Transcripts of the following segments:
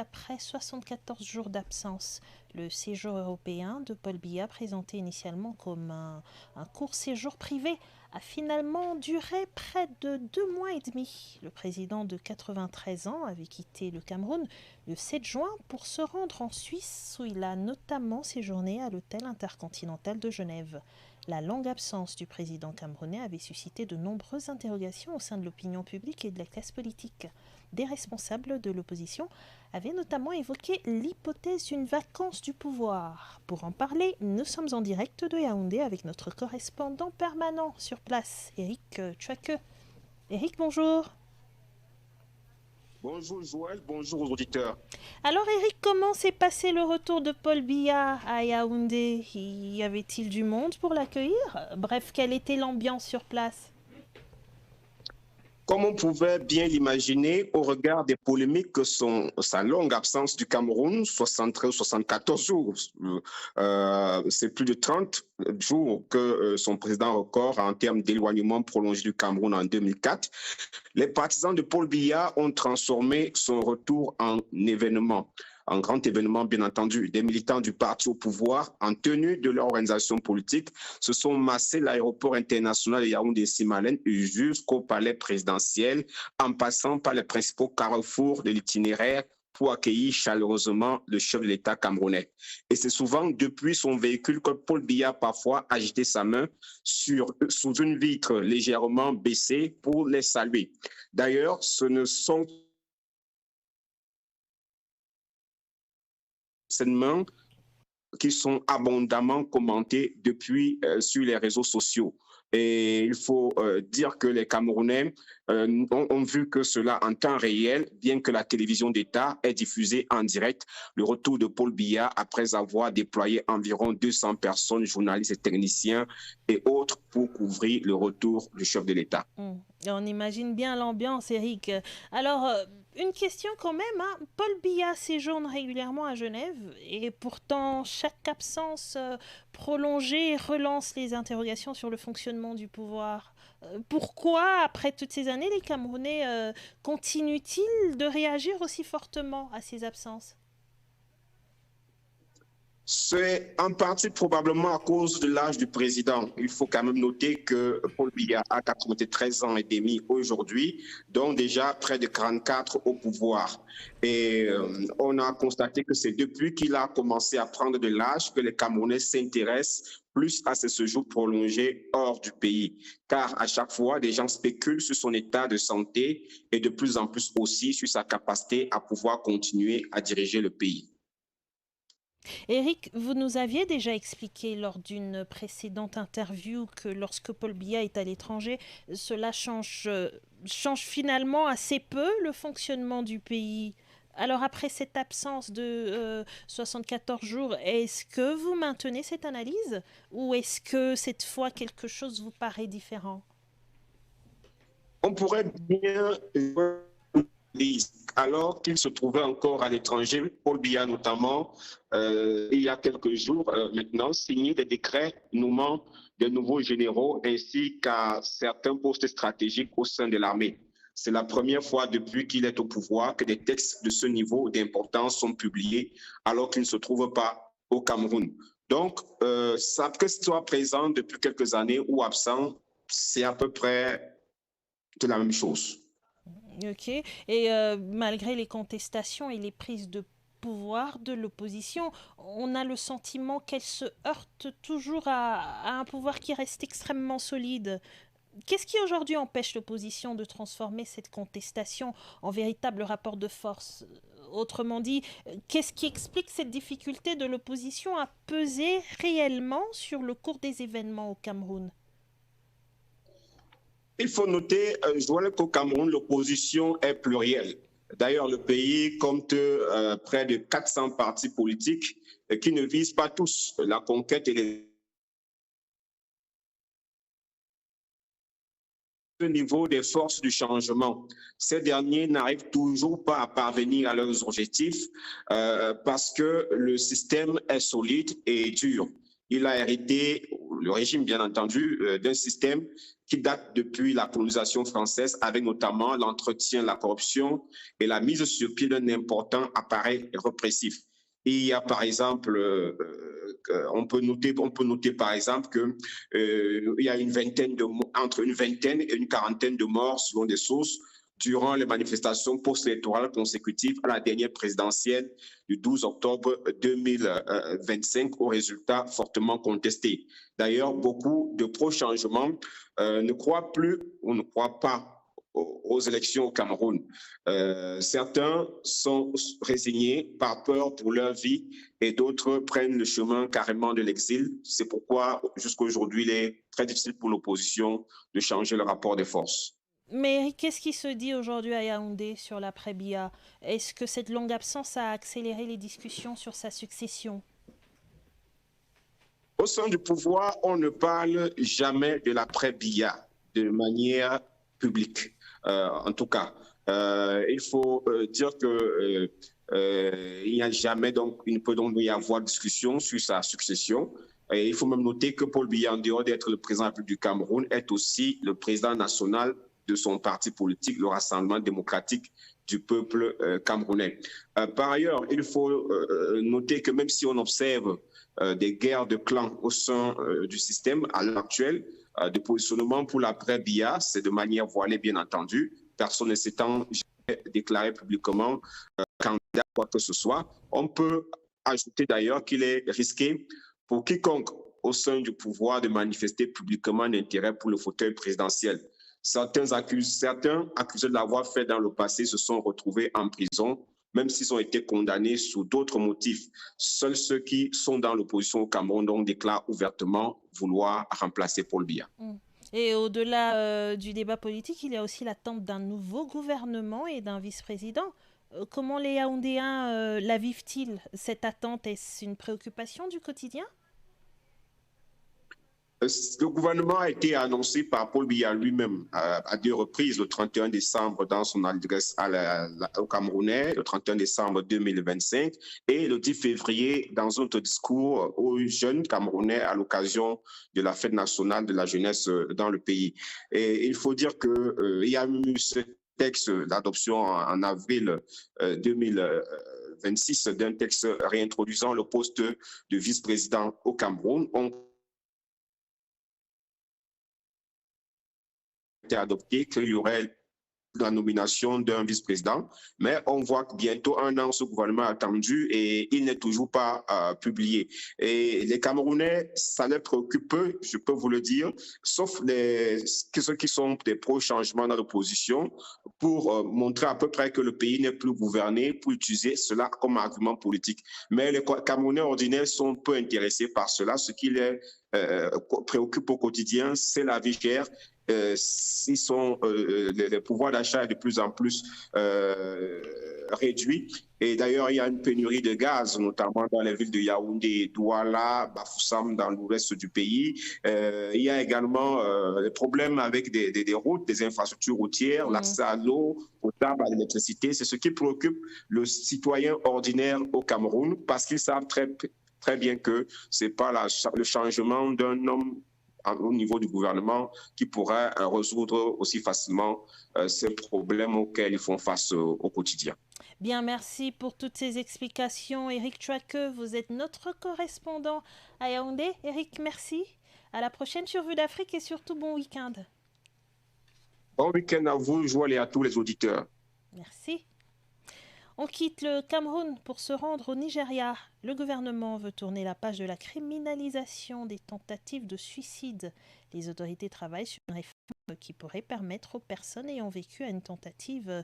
après 74 jours d'absence. Le séjour européen de Paul Biya, présenté initialement comme un court séjour privé, a finalement duré près de 2 mois et demi. Le président de 93 ans avait quitté le Cameroun le 7 juin pour se rendre en Suisse, où il a notamment séjourné à l'hôtel intercontinental de Genève. La longue absence du président camerounais avait suscité de nombreuses interrogations au sein de l'opinion publique et de la classe politique. Des responsables de l'opposition avaient notamment évoqué l'hypothèse d'une vacance du pouvoir. Pour en parler, nous sommes en direct de Yaoundé avec notre correspondant permanent sur place, Éric Tchouake. Éric, bonjour. Bonjour Joël, bonjour aux auditeurs. Alors Éric, comment s'est passé le retour de Paul Biya à Yaoundé? Y avait-il du monde pour l'accueillir? Bref, quelle était l'ambiance sur place? Comme on pouvait bien l'imaginer, au regard des polémiques que sont sa longue absence du Cameroun, 73-74 jours, c'est plus de 30 jours que son président record en termes d'éloignement prolongé du Cameroun en 2004, les partisans de Paul Biya ont transformé son retour en événement. Un grand événement, bien entendu. Des militants du parti au pouvoir, en tenue de leur organisation politique, se sont massés l'aéroport international de Yaoundé-Simalène jusqu'au palais présidentiel, en passant par les principaux carrefours de l'itinéraire pour accueillir chaleureusement le chef de l'État camerounais. Et c'est souvent depuis son véhicule que Paul Biya parfois agité sa main sous une vitre légèrement baissée pour les saluer. D'ailleurs, ce ne sont enseignements qui sont abondamment commentés depuis sur les réseaux sociaux. Et il faut dire que les Camerounais ont vu que cela en temps réel, bien que la télévision d'État ait diffusé en direct le retour de Paul Biya après avoir déployé environ 200 personnes, journalistes et techniciens et autres pour couvrir le retour du chef de l'État. On imagine bien l'ambiance, Eric. Alors, une question quand même, hein. Paul Biya séjourne régulièrement à Genève et pourtant chaque absence prolongée relance les interrogations sur le fonctionnement du pouvoir. Pourquoi, après toutes ces années, les Camerounais continuent-ils de réagir aussi fortement à ces absences? C'est en partie probablement à cause de l'âge du président. Il faut quand même noter que Paul Biya a 93 ans et demi aujourd'hui, dont déjà près de 44 au pouvoir. Et on a constaté que c'est depuis qu'il a commencé à prendre de l'âge que les Camerounais s'intéressent plus à ces séjours prolongés hors du pays. Car à chaque fois, des gens spéculent sur son état de santé et de plus en plus aussi sur sa capacité à pouvoir continuer à diriger le pays. Eric, vous nous aviez déjà expliqué lors d'une précédente interview que lorsque Paul Biya est à l'étranger, cela change finalement assez peu le fonctionnement du pays. Alors après cette absence de 74 jours, est-ce que vous maintenez cette analyse ou est-ce que cette fois quelque chose vous paraît différent? On pourrait bien alors qu'il se trouvait encore à l'étranger, Paul Biya notamment, il y a quelques jours maintenant, signé des décrets nommant de nouveaux généraux ainsi qu'à certains postes stratégiques au sein de l'armée. C'est la première fois depuis qu'il est au pouvoir que des textes de ce niveau d'importance sont publiés alors qu'il ne se trouve pas au Cameroun. Donc, ça, que ce soit présent depuis quelques années ou absent, c'est à peu près de la même chose. Ok. Et malgré les contestations et les prises de pouvoir de l'opposition, on a le sentiment qu'elle se heurte toujours à un pouvoir qui reste extrêmement solide. Qu'est-ce qui aujourd'hui empêche l'opposition de transformer cette contestation en véritable rapport de force? Autrement dit, qu'est-ce qui explique cette difficulté de l'opposition à peser réellement sur le cours des événements au Cameroun? Il faut noter, Joël, qu'au Cameroun, l'opposition est plurielle. D'ailleurs, le pays compte près de 400 partis politiques qui ne visent pas tous la conquête et le niveau des forces du changement. Ces derniers n'arrivent toujours pas à parvenir à leurs objectifs parce que le système est solide et dur. Il a hérité le régime, bien entendu, d'un système qui date depuis la colonisation française, avec notamment l'entretien, la corruption et la mise sur pied d'un important appareil répressif. Et il y a par exemple, on peut noter par exemple que il y a entre une vingtaine et une quarantaine de morts selon des sources durant les manifestations post-électorales consécutives à la dernière présidentielle du 12 octobre 2025 aux résultats fortement contestés. D'ailleurs, beaucoup de pro-changements ne croient plus ou ne croient pas aux élections au Cameroun. Certains sont résignés par peur pour leur vie et d'autres prennent le chemin carrément de l'exil. C'est pourquoi jusqu'à aujourd'hui, il est très difficile pour l'opposition de changer le rapport des forces. Mais qu'est-ce qui se dit aujourd'hui à Yaoundé sur l'après-Biya? Est-ce que cette longue absence a accéléré les discussions sur sa succession? Au sein du pouvoir, on ne parle jamais de l'après-Biya de manière publique. En tout cas, il faut dire que il n'y a jamais, donc, il ne peut donc y avoir discussion sur sa succession. Et il faut même noter que Paul Biya, en dehors d'être le président du Cameroun, est aussi le président national de son parti politique, le Rassemblement démocratique du peuple camerounais. Par ailleurs, il faut noter que même si on observe des guerres de clans au sein du système à l'heure actuelle, de positionnement pour l'après-Biya, c'est de manière voilée, bien entendu. Personne ne s'étant déclaré publiquement candidat à quoi que ce soit. On peut ajouter d'ailleurs qu'il est risqué pour quiconque au sein du pouvoir de manifester publiquement un intérêt pour le fauteuil présidentiel. Certains accusés de l'avoir fait dans le passé se sont retrouvés en prison, même s'ils ont été condamnés sous d'autres motifs. Seuls ceux qui sont dans l'opposition au Cameroun donc déclarent ouvertement vouloir remplacer Paul Biya. Et au-delà du débat politique, il y a aussi l'attente d'un nouveau gouvernement et d'un vice-président. Comment les Yaoundéens la vivent-ils, cette attente? Est-ce une préoccupation du quotidien? Le gouvernement a été annoncé par Paul Biya lui-même à deux reprises, le 31 décembre dans son adresse au Camerounais, le 31 décembre 2025, et le 10 février dans un autre discours aux jeunes Camerounais à l'occasion de la fête nationale de la jeunesse dans le pays. Et il faut dire qu'il y a eu ce texte d'adoption en avril 2026 d'un texte réintroduisant le poste de vice-président au Cameroun. On été adopté qu'il y aurait la nomination d'un vice-président, mais on voit que bientôt un an, ce gouvernement a attendu et il n'est toujours pas publié. Et les Camerounais, ça les préoccupe peu, je peux vous le dire, sauf ceux qui sont des pro-changements dans l'opposition, pour montrer à peu près que le pays n'est plus gouverné, pour utiliser cela comme argument politique. Mais les Camerounais ordinaires sont peu intéressés par cela. Ce qui les préoccupe au quotidien, c'est la vie chère. Les pouvoirs d'achat est de plus en plus réduits. Et d'ailleurs, il y a une pénurie de gaz, notamment dans les villes de Yaoundé, Douala, Bafoussam, dans l'ouest du pays. Il y a également des problèmes avec des routes, des infrastructures routières, l'accès à l'eau potable, à l'électricité. C'est ce qui préoccupe le citoyen ordinaire au Cameroun, parce qu'ils savent très bien que ce n'est pas le changement d'un homme au niveau du gouvernement qui pourrait résoudre aussi facilement ces problèmes auxquels ils font face au quotidien. Bien, merci pour toutes ces explications. Éric Chouake, vous êtes notre correspondant à Yaoundé. Éric, merci. À la prochaine sur Vue d'Afrique et surtout bon week-end. Bon week-end à vous, Joël, et à tous les auditeurs. Merci. On quitte le Cameroun pour se rendre au Nigeria. Le gouvernement veut tourner la page de la criminalisation des tentatives de suicide. Les autorités travaillent sur une réforme qui pourrait permettre aux personnes ayant survécu à une tentative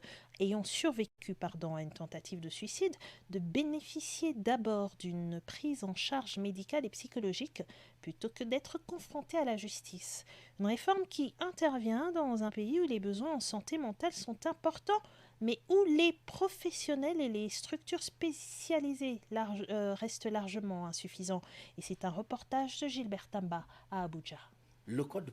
de suicide de bénéficier d'abord d'une prise en charge médicale et psychologique plutôt que d'être confrontées à la justice. Une réforme qui intervient dans un pays où les besoins en santé mentale sont importants, mais où les professionnels et les structures spécialisées restent largement insuffisants. Et c'est un reportage de Gilbert Tamba à Abuja. Le code